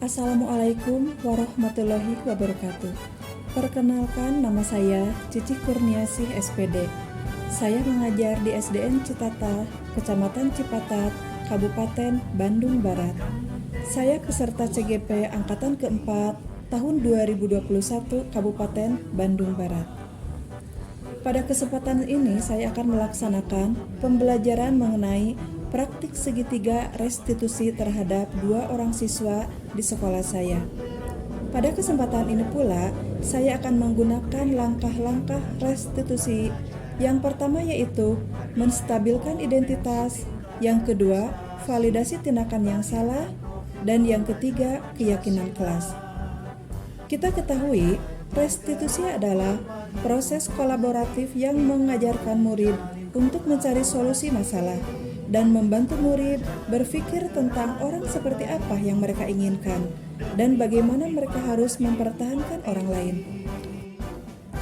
Assalamualaikum warahmatullahi wabarakatuh. Perkenalkan, nama saya Cici Kurniasih SPD. Saya mengajar di SDN Citata, Kecamatan Cipatat, Kabupaten Bandung Barat. Saya peserta CGP Angkatan keempat tahun 2021 Kabupaten Bandung Barat. Pada kesempatan ini saya akan melaksanakan pembelajaran mengenai praktik segitiga restitusi terhadap 2 orang siswa di sekolah saya. Pada kesempatan ini pula, saya akan menggunakan langkah-langkah restitusi. Yang pertama yaitu menstabilkan identitas, yang kedua validasi tindakan yang salah, dan yang ketiga keyakinan kelas. Kita ketahui, restitusi adalah proses kolaboratif yang mengajarkan murid untuk mencari solusi masalah dan membantu murid berpikir tentang orang seperti apa yang mereka inginkan dan bagaimana mereka harus mempertahankan orang lain.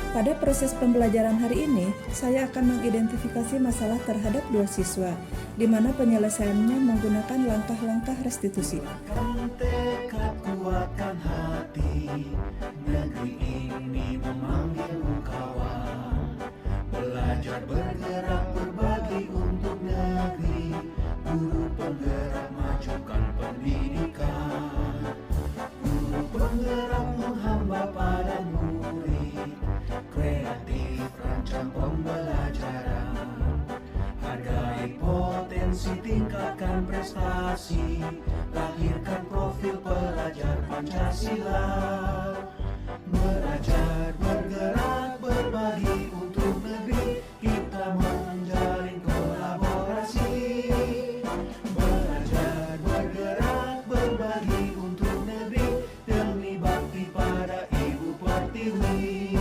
Pada proses pembelajaran hari ini, saya akan mengidentifikasi masalah terhadap 2 siswa, di mana penyelesaiannya menggunakan langkah-langkah restitusi. Tekad kuatkan hati, negeri ini memanggilmu kawan. Belajar bergerak berbagi untuk negeri, guru penggerak majukan pendidikan. Guru penggerak menghamba pada murid, kreatif rancang pembelajaran. Hargai potensi, tingkatkan prestasi, lahirkan profil pelajar Pancasila. Belajar bergerak berbagi untuk negeri, kita menjalin kolaborasi. Belajar bergerak berbagi untuk negeri, demi bakti pada Ibu Pertiwi.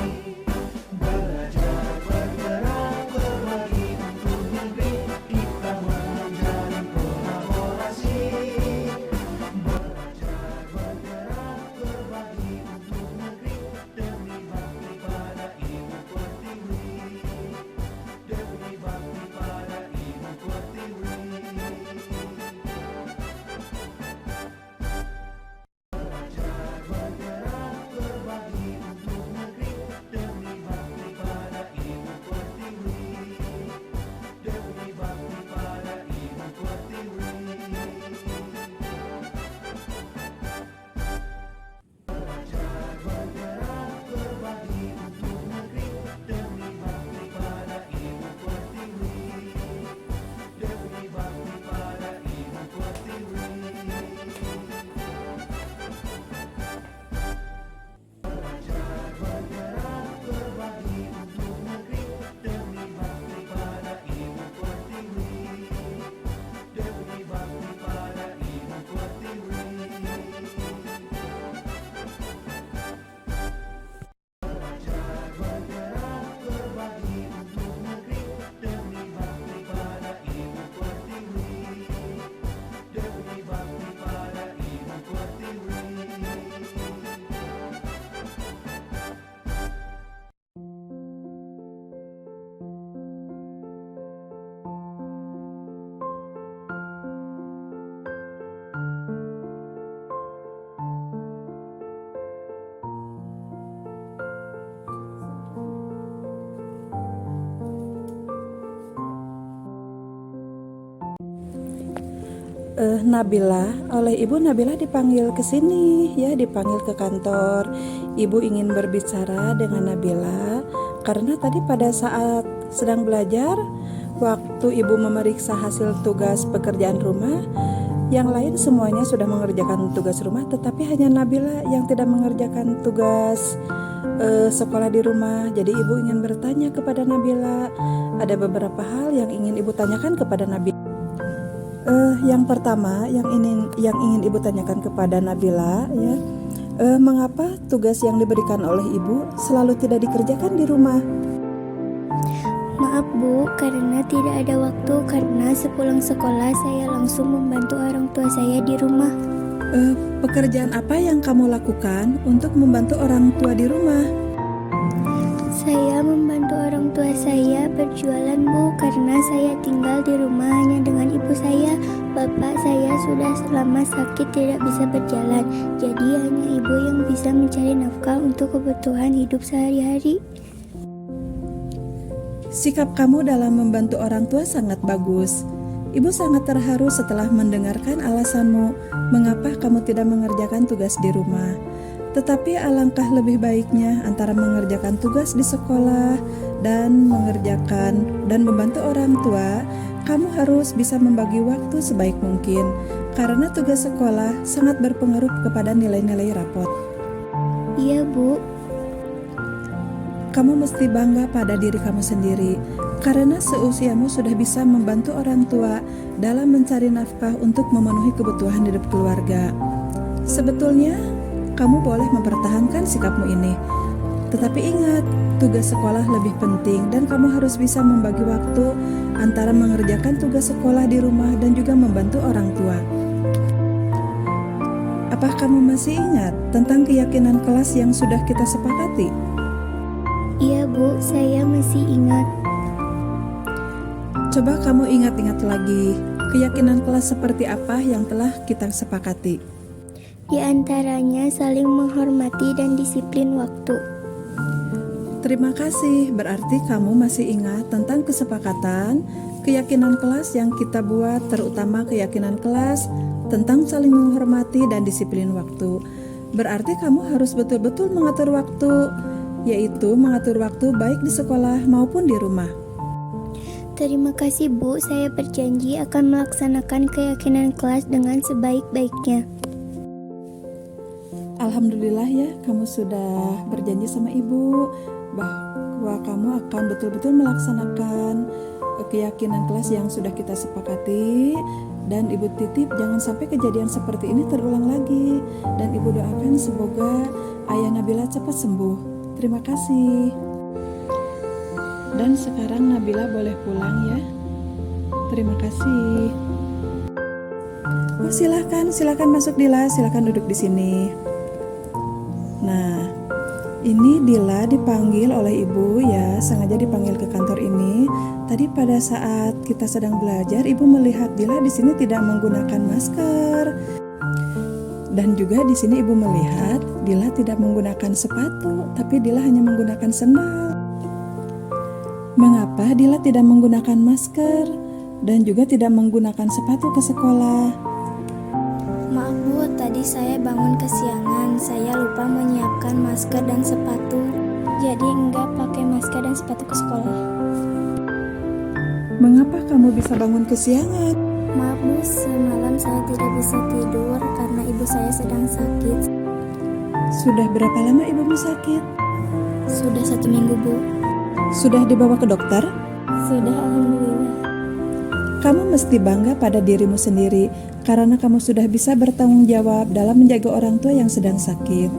Belajar bergerak berbagi untuk negeri, kita menjalin kolaborasi. Belajar bergerak berbagi untuk negeri, demi bakti pada Ibu Pertiwi. Demi bakti pada Ibu Pertiwi. Belajar bergerak berbagi untuk negeri, demi bakti pada Ibu Pertiwi. Demi bakti pada Ibu Pertiwi. Belajar bergerak berbagi untuk negeri, demi bakti pada Ibu Pertiwi. Demi bakti pada Ibu Pertiwi. Belajar bergerak berbagi untuk negeri, demi bakti pada Ibu Pertiwi. Demi bakti pada Ibu Pertiwi. Belajar bergerak berbagi untuk negeri, demi bakti pada Ibu Pertiwi. Demi bakti pada Ibu Pertiwi. Nabila, oleh Ibu Nabila dipanggil ke sini ya, dipanggil ke kantor. Ibu ingin berbicara dengan Nabila karena tadi pada saat sedang belajar, waktu Ibu memeriksa hasil tugas pekerjaan rumah, yang lain semuanya sudah mengerjakan tugas rumah, tetapi hanya Nabila yang tidak mengerjakan tugas sekolah di rumah. Jadi Ibu ingin bertanya kepada Nabila. Ada beberapa hal yang ingin Ibu tanyakan kepada Nabila. Yang pertama yang ingin Ibu tanyakan kepada Nabila ya, mengapa tugas yang diberikan oleh Ibu selalu tidak dikerjakan di rumah? Maaf Bu, karena tidak ada waktu, karena sepulang sekolah saya langsung membantu orang tua saya di rumah. Pekerjaan apa yang kamu lakukan untuk membantu orang tua di rumah? Saya membantu orang tua saya berjualan Bu, karena saya tinggal di rumah hanya dengan ibu saya. Bapak saya sudah lama sakit tidak bisa berjalan, jadi hanya ibu yang bisa mencari nafkah untuk kebutuhan hidup sehari-hari. Sikap kamu dalam membantu orang tua sangat bagus. Ibu sangat terharu setelah mendengarkan alasanmu mengapa kamu tidak mengerjakan tugas di rumah. Tetapi alangkah lebih baiknya antara mengerjakan tugas di sekolah dan membantu orang tua, kamu harus bisa membagi waktu sebaik mungkin karena tugas sekolah sangat berpengaruh kepada nilai-nilai rapot. Iya, Bu. Kamu mesti bangga pada diri kamu sendiri karena seusiamu sudah bisa membantu orang tua dalam mencari nafkah untuk memenuhi kebutuhan hidup keluarga. Sebetulnya kamu boleh mempertahankan sikapmu ini. Tetapi ingat, tugas sekolah lebih penting dan kamu harus bisa membagi waktu antara mengerjakan tugas sekolah di rumah dan juga membantu orang tua. Apa kamu masih ingat tentang keyakinan kelas yang sudah kita sepakati? Iya, Bu, saya masih ingat. Coba kamu ingat-ingat lagi, keyakinan kelas seperti apa yang telah kita sepakati? Di antaranya saling menghormati dan disiplin waktu. Terima kasih, berarti kamu masih ingat tentang kesepakatan, keyakinan kelas yang kita buat, terutama keyakinan kelas tentang saling menghormati dan disiplin waktu. Berarti kamu harus betul-betul mengatur waktu, yaitu mengatur waktu baik di sekolah maupun di rumah. Terima kasih, Bu, saya berjanji akan melaksanakan keyakinan kelas dengan sebaik-baiknya. Alhamdulillah ya, kamu sudah berjanji sama ibu bahwa kamu akan betul-betul melaksanakan keyakinan kelas yang sudah kita sepakati. Dan ibu titip jangan sampai kejadian seperti ini terulang lagi. Dan ibu doakan semoga ayah Nabila cepat sembuh. Terima kasih. Dan sekarang Nabila boleh pulang ya. Terima kasih. Oh, silakan masuk Dila, silakan duduk di sini. Nah, ini Dila dipanggil oleh ibu ya, sengaja dipanggil ke kantor ini. Tadi pada saat kita sedang belajar, ibu melihat Dila di sini tidak menggunakan masker. Dan juga di sini ibu melihat Dila tidak menggunakan sepatu, tapi Dila hanya menggunakan sendal. Mengapa Dila tidak menggunakan masker dan juga tidak menggunakan sepatu ke sekolah? Maaf, Bu, tadi saya bangun kesiangan. Saya lupa menyiapkan masker dan sepatu. Jadi enggak pakai masker dan sepatu ke sekolah. Mengapa kamu bisa bangun kesiangan? Maaf, Bu, semalam saya tidak bisa tidur karena ibu saya sedang sakit. Sudah berapa lama ibumu sakit? Sudah 1 minggu, Bu. Sudah dibawa ke dokter? Sudah, alhamdulillah. Kamu mesti bangga pada dirimu sendiri karena kamu sudah bisa bertanggung jawab dalam menjaga orang tua yang sedang sakit.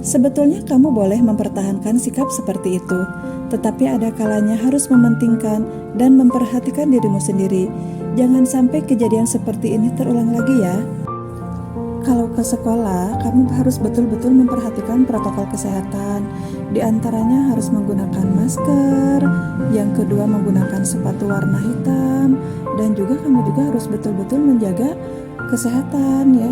Sebetulnya kamu boleh mempertahankan sikap seperti itu, tetapi ada kalanya harus mementingkan dan memperhatikan dirimu sendiri. Jangan sampai kejadian seperti ini terulang lagi ya. Kalau ke sekolah, kamu harus betul-betul memperhatikan protokol kesehatan. Di antaranya harus menggunakan masker, yang kedua menggunakan sepatu warna hitam, dan juga kamu juga harus betul-betul menjaga kesehatan ya.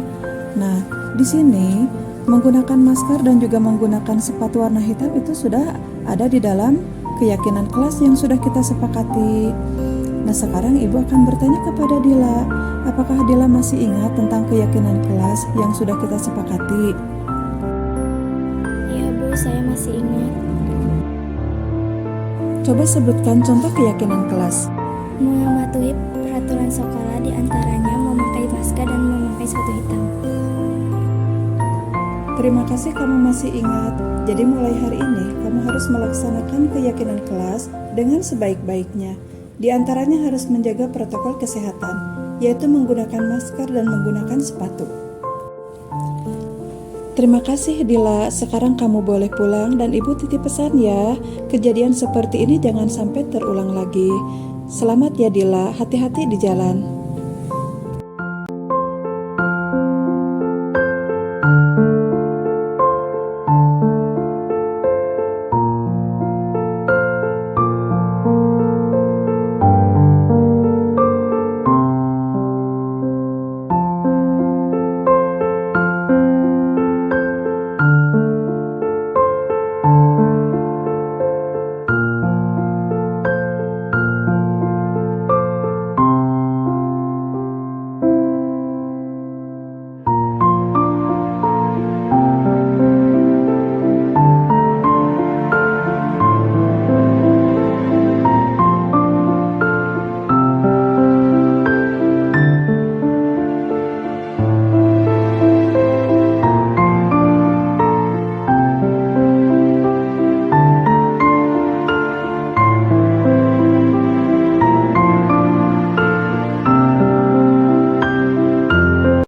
Nah, di sini menggunakan masker dan juga menggunakan sepatu warna hitam itu sudah ada di dalam keyakinan kelas yang sudah kita sepakati. Nah, sekarang ibu akan bertanya kepada Dila, apakah Dila masih ingat tentang keyakinan kelas yang sudah kita sepakati? Iya, Bu, saya masih ingat. Coba sebutkan contoh keyakinan kelas. Mematuhi peraturan sekolah, di antaranya memakai masker dan memakai sepatu hitam. Terima kasih kamu masih ingat. Jadi mulai hari ini kamu harus melaksanakan keyakinan kelas dengan sebaik-baiknya. Di antaranya harus menjaga protokol kesehatan, yaitu menggunakan masker dan menggunakan sepatu. Terima kasih Dila, sekarang kamu boleh pulang dan ibu titip pesan ya, kejadian seperti ini jangan sampai terulang lagi. Selamat ya Dila, hati-hati di jalan.